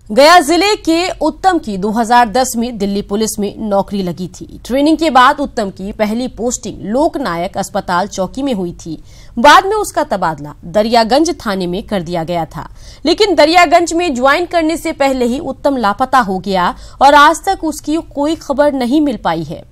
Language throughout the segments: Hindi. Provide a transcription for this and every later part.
गया जिले के उत्तम की 2010 में दिल्ली पुलिस में नौकरी लगी थी। ट्रेनिंग के बाद उत्तम की पहली पोस्टिंग लोकनायक अस्पताल चौकी में हुई थी। बाद में उसका तबादला दरियागंज थाने में कर दिया गया था, लेकिन दरियागंज में ज्वाइन करने से पहले ही उत्तम लापता हो गया और आज तक उसकी कोई खबर नहीं मिल पाई है।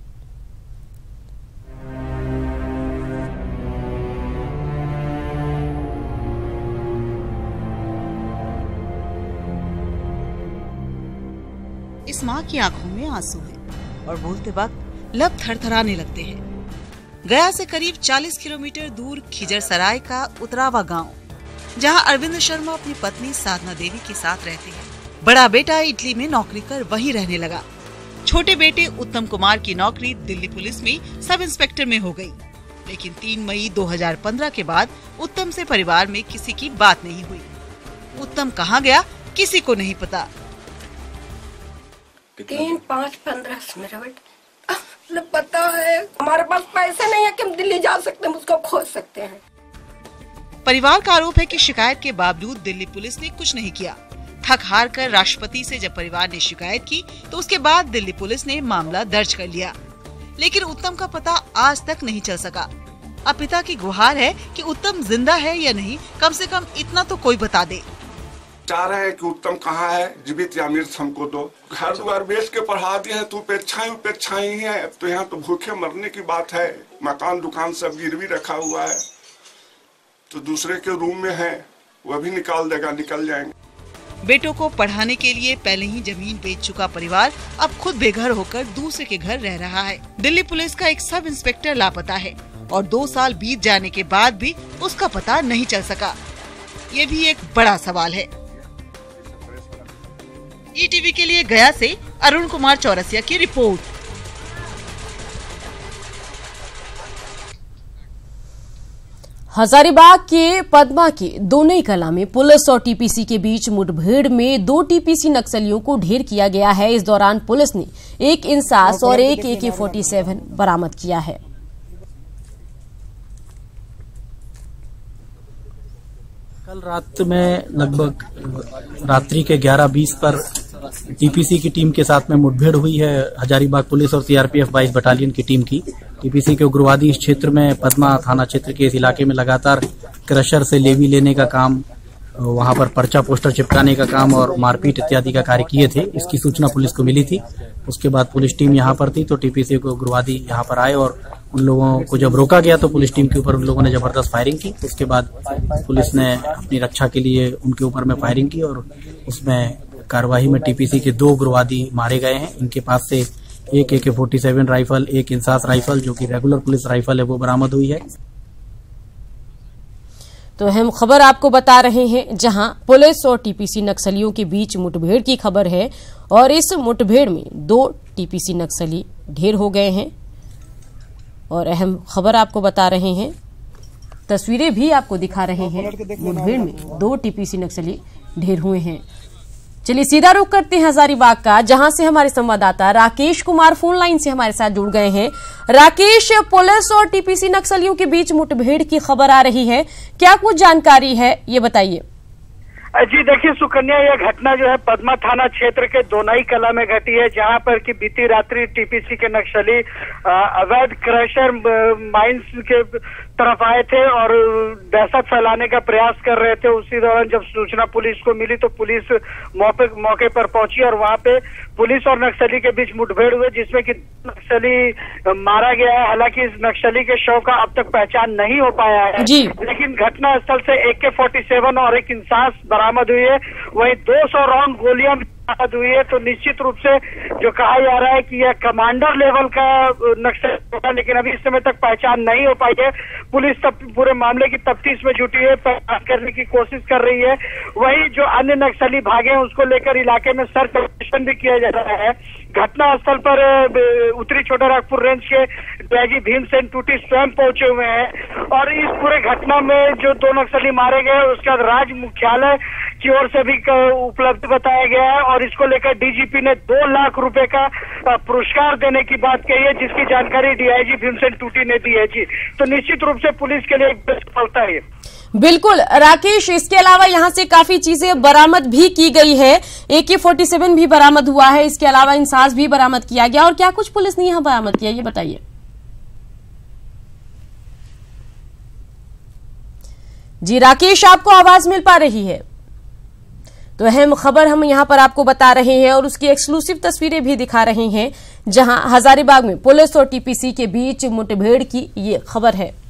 इस माँ की आंखों में आंसू है और बोलते वक्त लब थरथराने लगते हैं। गया से करीब 40 किलोमीटर दूर खिजरसराय का उतरावा गांव, जहां अरविंद शर्मा अपनी पत्नी साधना देवी के साथ रहते हैं। बड़ा बेटा इटली में नौकरी कर वहीं रहने लगा। छोटे बेटे उत्तम कुमार की नौकरी दिल्ली पुलिस में सब इंस्पेक्टर में हो गई, लेकिन 3 मई 2015 के बाद उत्तम से परिवार में किसी की बात नहीं हुई। उत्तम कहाँ गया किसी को नहीं पता। 3, 5, 15 मेरा बेटा पता है। हमारे पास पैसे नहीं है कि हम दिल्ली जा सकते हैं, उसको खोज सकते हैं। परिवार का आरोप है कि शिकायत के बावजूद दिल्ली पुलिस ने कुछ नहीं किया। थक हार कर राष्ट्रपति से जब परिवार ने शिकायत की तो उसके बाद दिल्ली पुलिस ने मामला दर्ज कर लिया, लेकिन उत्तम का पता आज तक नहीं चल सका। अब पिता की गुहार है कि उत्तम जिंदा है या नहीं, कम से कम इतना तो कोई बता दे। चाह रहे हैं कि उत्तम कहाँ है, जीवित या मृत हमको दो। घर द्वार बेच के पढ़ा दिया है तो उपेक्षाएं ही है। तो यहाँ तो भूखे मरने की बात है। मकान दुकान सब गिरवी रखा हुआ है, तो दूसरे के रूम में है, वह भी निकल जाएंगे। बेटों को पढ़ाने के लिए पहले ही जमीन बेच चुका परिवार अब खुद बेघर होकर दूसरे के घर रह रहा है। दिल्ली पुलिस का एक सब इंस्पेक्टर लापता है और 2 साल बीत जाने के बाद भी उसका पता नहीं चल सका। ये भी एक बड़ा सवाल है। ईटीवी के लिए गया से अरुण कुमार चौरसिया की रिपोर्ट। हजारीबाग के पद्मा के दोनई कला में पुलिस और टीपीसी के बीच मुठभेड़ में 2 टीपीसी नक्सलियों को ढेर किया गया है। इस दौरान पुलिस ने एक इंसास और एक AK-47 बरामद किया है। कल रात में लगभग रात्रि के 11:20 पर टीपीसी की टीम के साथ में मुठभेड़ हुई है। हजारीबाग पुलिस और सीआरपीएफ 22 बटालियन की टीम की। टीपीसी के उग्रवादी इस क्षेत्र में पद्मा थाना क्षेत्र के इस इलाके में लगातार क्रशर से लेवी लेने का काम, वहां पर पर्चा पोस्टर चिपकाने का काम और मारपीट इत्यादि का कार्य किए थे। इसकी सूचना पुलिस को मिली थी। उसके बाद पुलिस टीम यहां पर थी तो टीपीसी के उग्रवादी यहां पर आए और उन लोगों को जब रोका गया तो पुलिस टीम के ऊपर उन लोगों ने जबरदस्त फायरिंग की। उसके बाद पुलिस ने अपनी रक्षा के लिए उनके ऊपर में फायरिंग की और उसमें कार्यवाही में टीपीसी के 2 उग्रवादी मारे गए हैं। इनके पास से एक AK-47 राइफल, एक इंसास राइफल जो कि रेगुलर पुलिस राइफल है वो बरामद हुई है। तो अहम खबर आपको बता रहे हैं, जहां पुलिस और टीपीसी नक्सलियों के बीच मुठभेड़ की खबर है और इस मुठभेड़ में 2 टीपीसी नक्सली ढेर हो गए हैं। और अहम खबर आपको बता रहे हैं, तस्वीरें भी आपको दिखा रहे हैं। मुठभेड़ में 2 टीपीसी नक्सली ढेर हुए हैं। चलिए सीधा रुख करते हैं हजारीबाग का, जहां से हमारे संवाददाता राकेश कुमार फोन लाइन से हमारे साथ जुड़ गए हैं। राकेश, पुलिस और टीपीसी नक्सलियों के बीच मुठभेड़ की खबर आ रही है, क्या कुछ जानकारी है ये बताइए। जी देखिए सुकन्या, यह घटना जो है पद्मा थाना क्षेत्र के दोनई कला में घटी है, जहां पर कि बीती रात्रि टीपीसी के नक्सली अवैध क्रशर माइंस के तरफ आए थे और दहशत फैलाने का प्रयास कर रहे थे। उसी दौरान जब सूचना पुलिस को मिली तो पुलिस मौके पर पहुंची और वहां पे पुलिस और नक्सली के बीच मुठभेड़ हुए, जिसमें कि नक्सली मारा गया है। हालांकि इस नक्सली के शव का अब तक पहचान नहीं हो पाया है, लेकिन घटना स्थल से AK-47 और एक इंसास बरामद हुई है। वहीं 200 राउंड गोलियां बरामद हुई है। तो निश्चित रूप से जो कहा जा रहा है कि यह कमांडर लेवल का नक्सली होगा, लेकिन अभी इस समय तक पहचान नहीं हो पाई है। पुलिस पूरे मामले की तफ्तीश में जुटी है, पहचान करने की कोशिश कर रही है। वहीं जो अन्य नक्सली भागे हैं उसको लेकर इलाके में सर्च ऑपरेशन भी किया जा रहा है। घटना स्थल पर उत्तरी छोटानागपुर रेंज के डीआईजी भीमसेन टूटी स्वयं पहुंचे हुए हैं और इस पूरे घटना में जो 2 नक्सली मारे गए उसके बाद राज्य मुख्यालय की ओर से भी उपलब्ध बताया गया है और इसको लेकर डीजीपी ने 2 लाख रुपए का पुरस्कार देने की बात कही है, जिसकी जानकारी डीआईजी भीमसेन टूटी ने दी है। जी, तो निश्चित रूप से पुलिस के लिए एक बड़ी सफलता है। बिल्कुल राकेश, इसके अलावा यहाँ से काफी चीजें बरामद भी की गई है, AK-47 भी बरामद हुआ है। इसके अलावा इंसास भी बरामद किया गया। और क्या कुछ पुलिस ने यहां बरामद किया, ये बताइए। जी राकेश, आपको आवाज मिल पा रही है? तो अहम खबर हम यहां पर आपको बता रहे हैं और उसकी एक्सक्लूसिव तस्वीरें भी दिखा रहे हैं, जहां हजारीबाग में पुलिस और टीपीसी के बीच मुठभेड़ की ये खबर है।